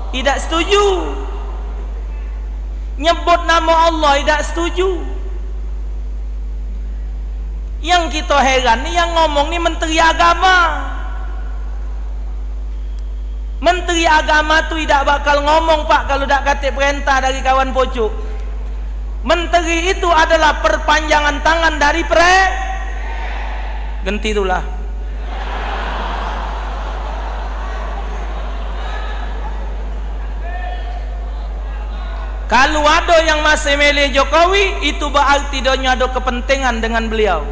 Tidak setuju. Nyebut nama Allah tidak setuju. Yang kita heran ni yang ngomong ni Menteri Agama. Menteri Agama tu tidak bakal ngomong Pak kalau tak katik perintah dari kawan pocok. Menteri itu adalah perpanjangan tangan dari Genti itulah. Kalau ada yang masih milih Jokowi, itu berarti dia ada kepentingan dengan beliau.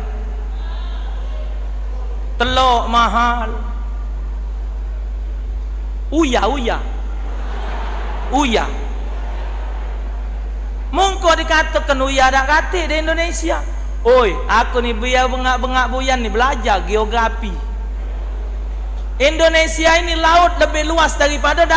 Telok mahal. Uya. Mungko dikatakan uya dak kate di Indonesia. Oi, aku ni biar bengak-bengak buyan ni belajar geografi. Indonesia ini laut lebih luas daripada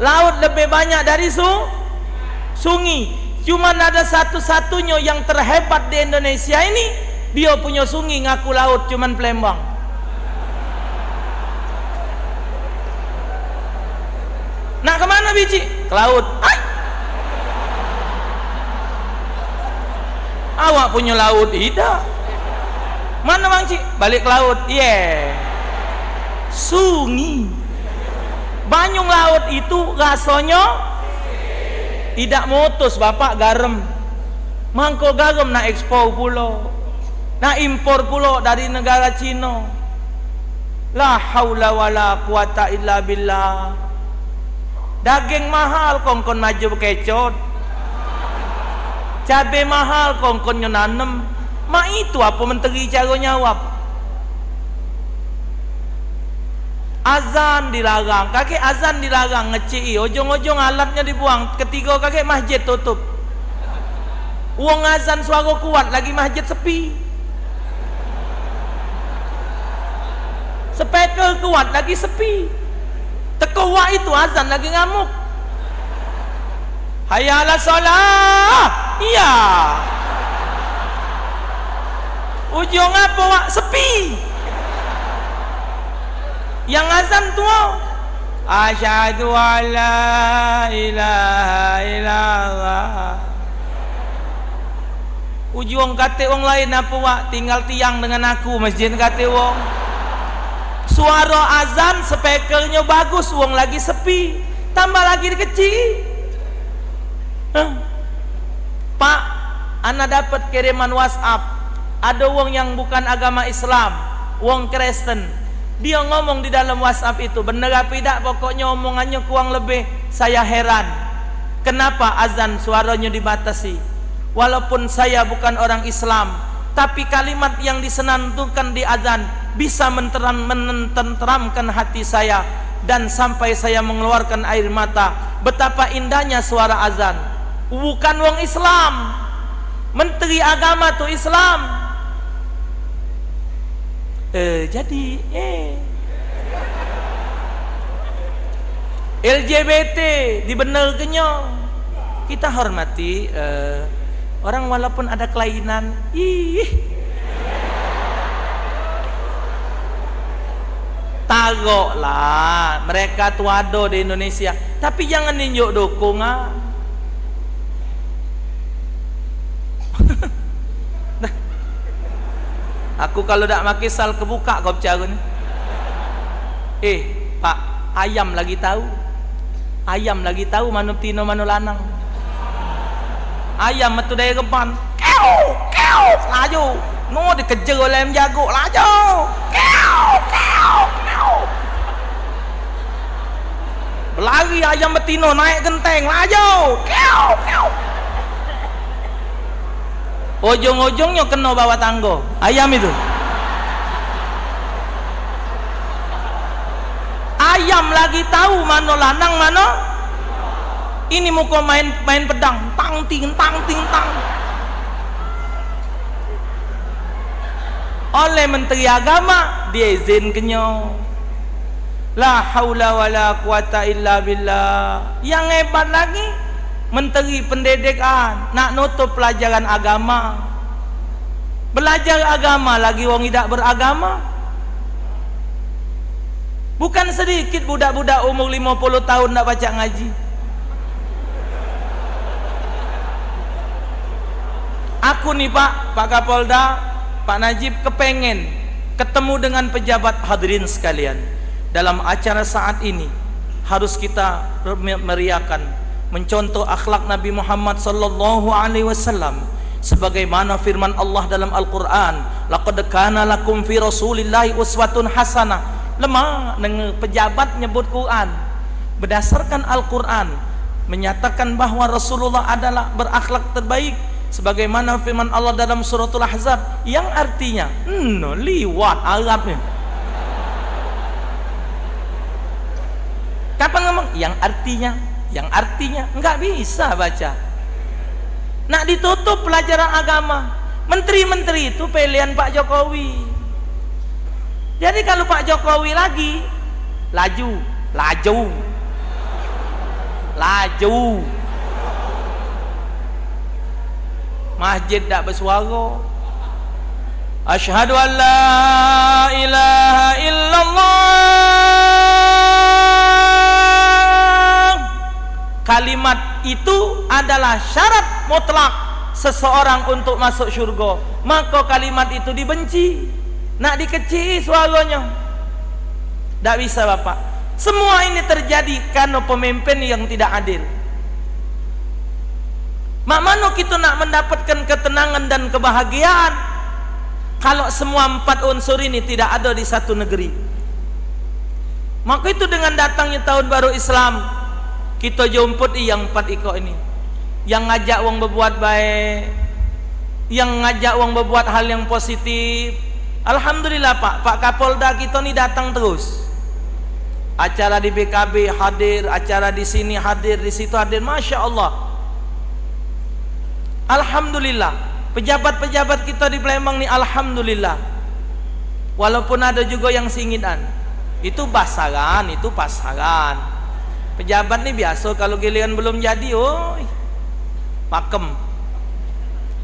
laut lebih banyak dari sungai. Cuman ada satu-satunya yang terhebat di Indonesia ini, dia punya sungai ngaku laut, cuman Palembang. Nak kemana biji? Ke laut. Awak punya laut? Tidak. Mana bang Cik? Balik ke laut. Sungai. Banyung laut itu rasanya tidak mutus bapak garam. Mangko garam nak ekspor pula, nak impor pula dari negara Cina. La haula wala quwata illa billah. Daging mahal kongkon maju bekecot. Cabai mahal kongkon nanem. Mak itu apa menteri cara nyawab. Azan dilarang, kakek azan dilarang ngeci. Ojong-ojong alatnya dibuang. Ketiga kakek masjid tutup. Uang azan suara kuat lagi masjid sepi. Speaker kuat lagi sepi. Tekawak itu azan lagi ngamuk. Hayya 'alas shalah. Iya. Ujung apa wak sepi. Yang azan tu asyhadu alla ilaha illallah. Ujung kata orang lain apa wak tinggal tiang dengan aku masjid kata wong. Suara azan speakernya bagus, wong lagi sepi, tambah lagi kecil. Pak, ana dapat kiriman WhatsApp. Ada wong yang bukan agama Islam, wong Kristen. Dia ngomong di dalam WhatsApp itu, benar apa tidak? Pokoknya omongannya kurang lebih saya heran. Kenapa azan suaranya dibatasi? Walaupun saya bukan orang Islam, tapi kalimat yang disenandungkan di azan bisa menenteramkan hati saya dan sampai saya mengeluarkan air mata. Betapa indahnya suara azan. Bukan wong Islam, menteri agama tuh Islam. Jadi LGBT dibenarkannya. Kita hormati orang walaupun ada kelainan. Tagok lah, mereka tuh ada di Indonesia, tapi jangan ninjuk dukungan. Aku kalau tak makin sal kebuka kau bicara ni. Pak, ayam lagi tahu. Ayam lagi tahu mana tino mana lanang. Ayam itu dari depan. Kau, laju. No dikejar oleh ayam jago, laju. Kau. Berlari ayam betino naik genteng, laju. Kau. Ujung-ujungnya kena bawa tangga ayam itu. Ayam lagi tahu mana lanang mana. Ini muka main pedang, tang ting. Oleh menteri agama diizinkannya. La haula wala quwata illa billah. Yang hebat lagi, menteri pendidikan nak nutup pelajaran agama. Belajar agama lagi wong tidak beragama. Bukan sedikit budak-budak umur 50 tahun nak baca ngaji. Aku nih Pak Kapolda, Pak Najib kepengen ketemu dengan pejabat. Hadirin sekalian, dalam acara saat ini harus kita meriakan, mencontoh akhlak Nabi Muhammad sallallahu alaihi wasallam sebagaimana firman Allah dalam Al-Qur'an, laqad kana lakum fi rasulillahi uswatun hasanah. Lemah dengan pejabat nyebut Quran berdasarkan Al-Quran, menyatakan bahwa Rasulullah adalah berakhlak terbaik sebagaimana firman Allah dalam suratul Ahzab yang artinya liwat Arabnya. Kapan ngomong yang artinya enggak bisa baca. Nak ditutup pelajaran agama. Menteri-menteri itu pilihan Pak Jokowi. Jadi kalau Pak Jokowi lagi laju masjid tak bersuara. Asyhadu an la ilaha illallah. Kalimat itu adalah syarat mutlak seseorang untuk masuk surga. Maka kalimat itu dibenci. Nak dikecil suaranya. Tak bisa Bapak. Semua ini terjadi karena pemimpin yang tidak adil. Mak mana kita nak mendapatkan ketenangan dan kebahagiaan kalau semua 4 unsur ini tidak ada di satu negeri? Maka itu dengan datangnya tahun baru Islam, kita jemput yang 4 iko ini, yang ngajak wong berbuat baik, yang ngajak wong berbuat hal yang positif. Alhamdulillah Pak Kapolda kita ni datang terus. Acara di BKB hadir, acara di sini hadir, di situ hadir, Masya Allah. Alhamdulillah. Pejabat-pejabat kita di Palembang ni alhamdulillah. Walaupun ada juga yang singinan, itu pasaran. Pejabat ni biasa kalau giliran belum jadi, oi, pakem.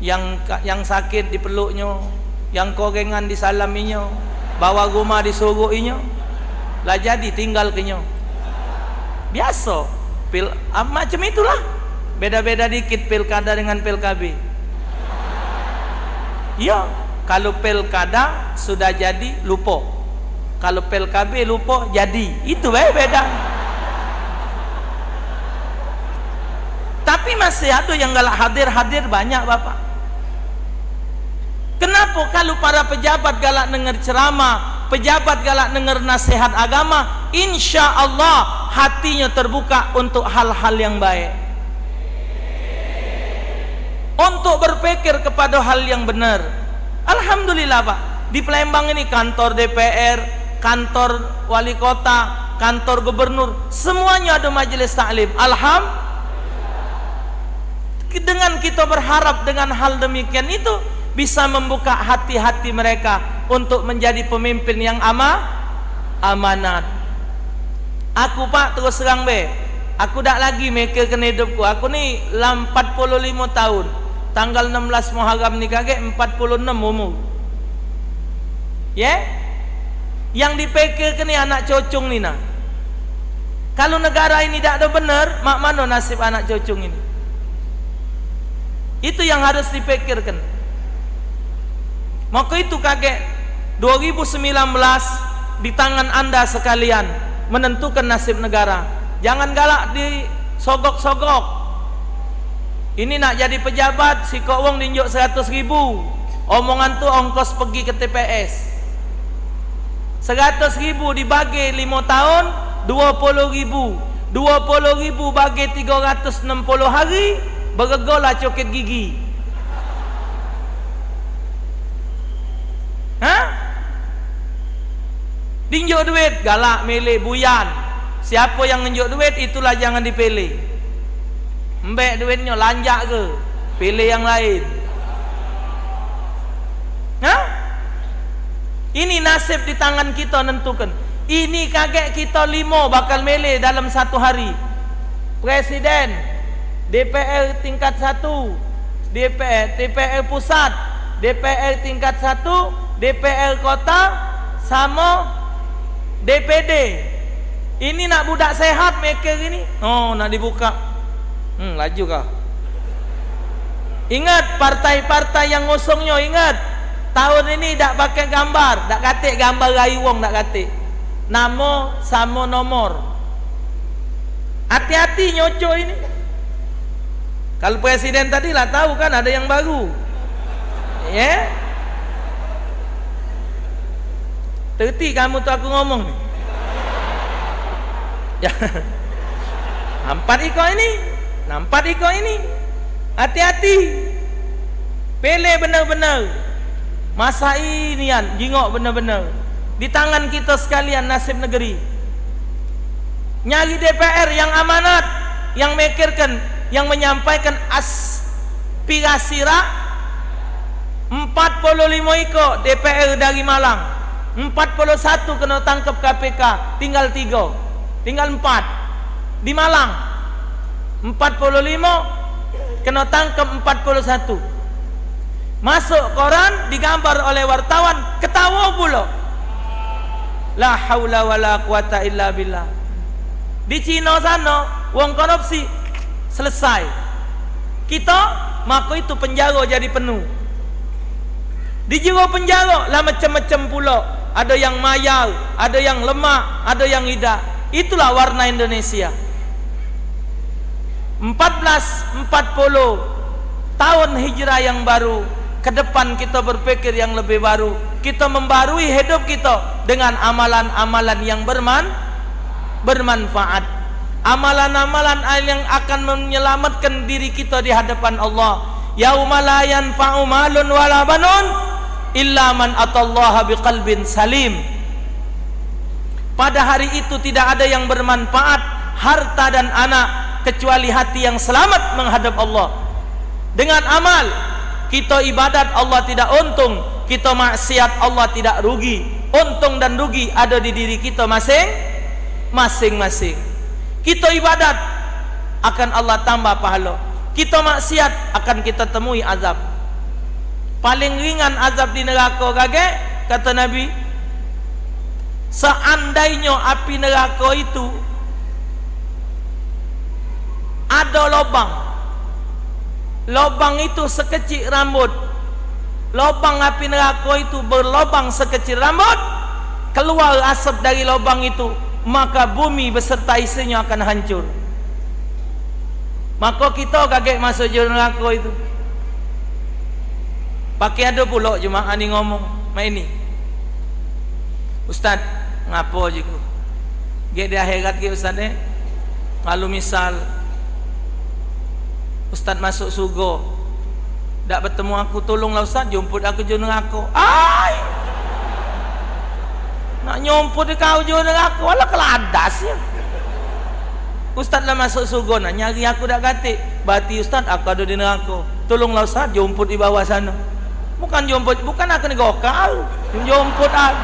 Yang sakit dipeluknya, yang korengan disalaminya, bawa rumah disuruhinya, lah jadi tinggal kenyo. Biasa. Macam itulah. Beda-beda dikit pilkada dengan PLKB. Ya, kalau pilkada sudah jadi lupa. Kalau PLKB lupa jadi. Itu beda. Tapi masih ada yang galak hadir banyak Bapak. Kenapa kalau para pejabat galak dengar ceramah, pejabat galak dengar nasihat agama, insya Allah hatinya terbuka untuk hal-hal yang baik, untuk berpikir kepada hal yang benar. Alhamdulillah Pak, di Palembang ini kantor DPR, kantor wali kota, kantor gubernur, semuanya ada majelis taklim. Alhamdulillah. Dengan kita berharap dengan hal demikian itu bisa membuka hati-hati mereka untuk menjadi pemimpin yang amanat. Aku Pak terus terang aku tak lagi mikirkan hidupku. Aku ni 45 tahun. Tanggal 16 Muharram ni kaget 46 umur. Ya? Yang dipikirkan ni anak cocong ni nah. Kalau negara ini tak ada benar, mak mana nasib anak cocong ini? Itu yang harus dipikirkan. Maka itu kaget 2019 di tangan Anda sekalian menentukan nasib negara. Jangan galak disogok-sogok. Ini nak jadi pejabat, si kok wong dinjuk 100.000. Omongan tu ongkos pergi ke TPS. 100.000 dibagi 5 tahun 20.000. 20.000 bagi 360 hari, bergegolah coket gigi. Dinjuk duit galak milih buyan. Siapa yang nunjuk duit itulah jangan dipilih. Mbek duitnya lanjak ke, pilih yang lain. Ini nasib di tangan kita nentukan. Ini kaget kita 5 bakal milih dalam 1 hari. Presiden, DPR tingkat 1, DPR pusat, DPR tingkat 1, DPR kota, sama DPD. Ini nak budak sehat mikir ini. Oh, nak dibuka. Laju kah? Ingat partai-partai yang ngusungnya, ingat. Tahun ini tak pakai gambar, tak katik gambar rayu wong, tak katik. Nama sama nomor. Hati-hati nyocok ini. Kalau presiden tadi lah tahu kan ada yang baru. Ya? Terti kamu tu aku ngomong ni. Ya. Nampak iko ini. Hati-hati. Pilih benar-benar. Masa inian jingok benar-benar. Di tangan kita sekalian nasib negeri. Nyari DPR yang amanat, yang mikirkan, yang menyampaikan aspirasi 45 iko DPR dari Malang. 41 kena tangkap KPK, tinggal 3, tinggal 4 di Malang. 45 kena tangkap 41. Masuk koran, digambar oleh wartawan, ketawa pula. La haula wala quwata illa billah. Di Cina sana wong korupsi selesai. Kita maka itu penjara jadi penuh. Di jero penjara lah macam-macam pula. Ada yang mayal, ada yang lemak, ada yang tidak. Itulah warna Indonesia. 1440 tahun hijrah yang baru. Ke depan kita berpikir yang lebih baru. Kita membarui hidup kita dengan amalan-amalan yang bermanfaat. Amalan-amalan yang akan menyelamatkan diri kita di hadapan Allah. Yauma la yanfa'u malun wala banun illa man atallaha biqalbin salim. Pada hari itu tidak ada yang bermanfaat harta dan anak kecuali hati yang selamat menghadap Allah. Dengan amal kita ibadat Allah tidak untung, kita maksiat Allah tidak rugi. Untung dan rugi ada di diri kita masing-masing. Kita ibadat akan Allah tambah pahala, kita maksiat akan kita temui azab. Paling ringan azab di neraka kage, kata Nabi, seandainya api neraka itu ada lubang itu sekecil rambut, lubang api neraka itu berlubang sekecil rambut, keluar asap dari lubang itu, maka bumi beserta isinya akan hancur. Maka kita kaget masuk neraka itu. Pakai ada pula jemaah ni ngomong main ni, Ustaz ngapo je ku ge di akhirat ke Ustaz ni, kalau misal Ustaz masuk surga tak bertemu aku, tolonglah Ustaz jemput aku je neraka. Ai nak nyomput kau je neraka, walau keladas ya. Ustaz lah masuk surga nak nyari aku dak katik, berarti Ustaz aku ada di neraka, tolonglah Ustaz jemput di bawah sana. Bukan jemput, bukan aku negok kau, jemput aku.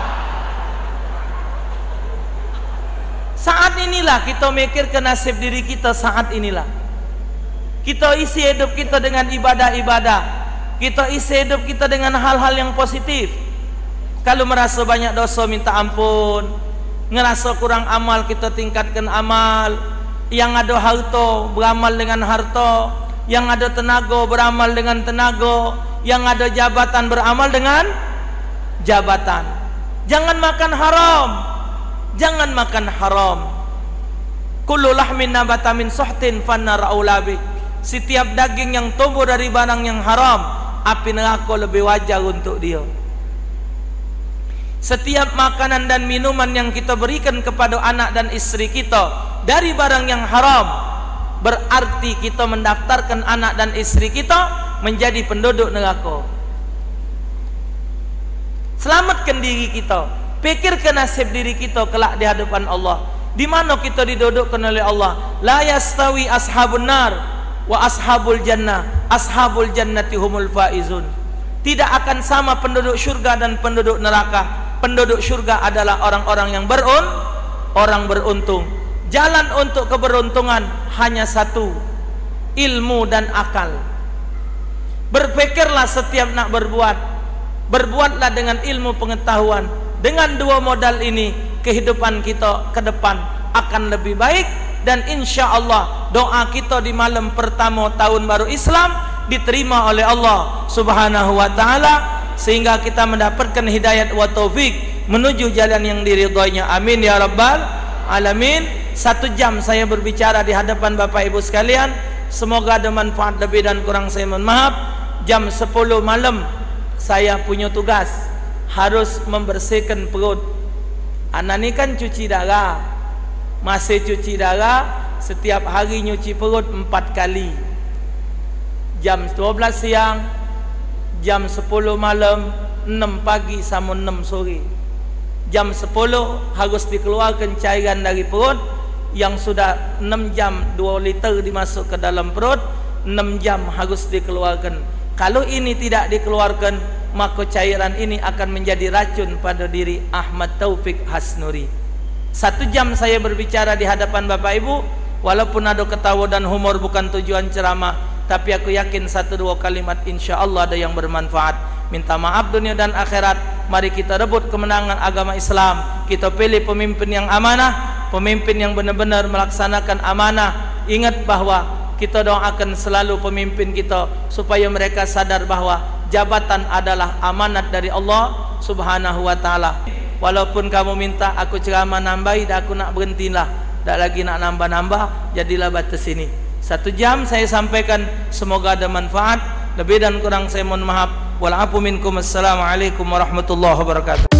Saat inilah kita mikir ke nasib diri kita. Saat inilah kita isi hidup kita dengan ibadah-ibadah, kita isi hidup kita dengan hal-hal yang positif. Kalau merasa banyak dosa minta ampun, ngerasa kurang amal kita tingkatkan amal. Yang ada harta beramal dengan harta, yang ada tenaga beramal dengan tenaga, yang ada jabatan beramal dengan jabatan. Jangan makan haram, jangan makan haram. Kullu lahmin nabata min suhtin fannar aulabi. Setiap daging yang tumbuh dari barang yang haram, api neraka lebih wajar untuk dia. Setiap makanan dan minuman yang kita berikan kepada anak dan istri kita dari barang yang haram, berarti kita mendaftarkan anak dan istri kita menjadi penduduk neraka. Selamatkan diri kita, pikirkan nasib diri kita kelak di hadapan Allah. Di mana kita didudukkan oleh Allah? La yastawi ashabun nar wa ashabul jannah, ashabul jannati humul faizun. Tidak akan sama penduduk syurga dan penduduk neraka. Penduduk syurga adalah orang-orang yang beruntung. Jalan untuk keberuntungan hanya satu, ilmu dan akal. Berpikirlah setiap nak berbuat, berbuatlah dengan ilmu pengetahuan. Dengan dua modal ini, kehidupan kita ke depan akan lebih baik. Dan insya Allah doa kita di malam pertama tahun baru Islam diterima oleh Allah Subhanahu wa ta'ala, sehingga kita mendapatkan hidayat wa taufik menuju jalan yang diridhoinya. Amin ya rabbal alamin. 1 jam saya berbicara di hadapan Bapak Ibu sekalian, semoga ada manfaat. Lebih dan kurang saya mohon maaf. Jam 10 malam saya punya tugas, harus membersihkan perut. Anak ni kan cuci darah, masih cuci darah, setiap hari nyuci perut 4 kali. Jam 12 siang, jam 10 malam, 6 pagi sama 6 sore. Jam 10 harus dikeluarkan cairan dari perut yang sudah 6 jam 2 liter dimasuk ke dalam perut, 6 jam harus dikeluarkan. Kalau ini tidak dikeluarkan, maka cairan ini akan menjadi racun pada diri Ahmad Taufik Hasnuri. 1 jam saya berbicara di hadapan Bapak Ibu, walaupun ada ketawa dan humor bukan tujuan ceramah, tapi aku yakin 1-2 kalimat insya Allah ada yang bermanfaat. Minta maaf dunia dan akhirat. Mari kita rebut kemenangan agama Islam. Kita pilih pemimpin yang amanah, pemimpin yang benar-benar melaksanakan amanah. Ingat bahwa kita doakan selalu pemimpin kita supaya mereka sadar bahwa jabatan adalah amanat dari Allah Subhanahu wa ta'ala. Walaupun kamu minta aku ceramah nambahi, dah aku nak berhentilah, tak lagi nak nambah-nambah, jadilah batas ini. 1 jam saya sampaikan, semoga ada manfaat. Lebih dan kurang saya mohon maaf. Wal afu minkum. Assalamualaikum warahmatullahi wabarakatuh.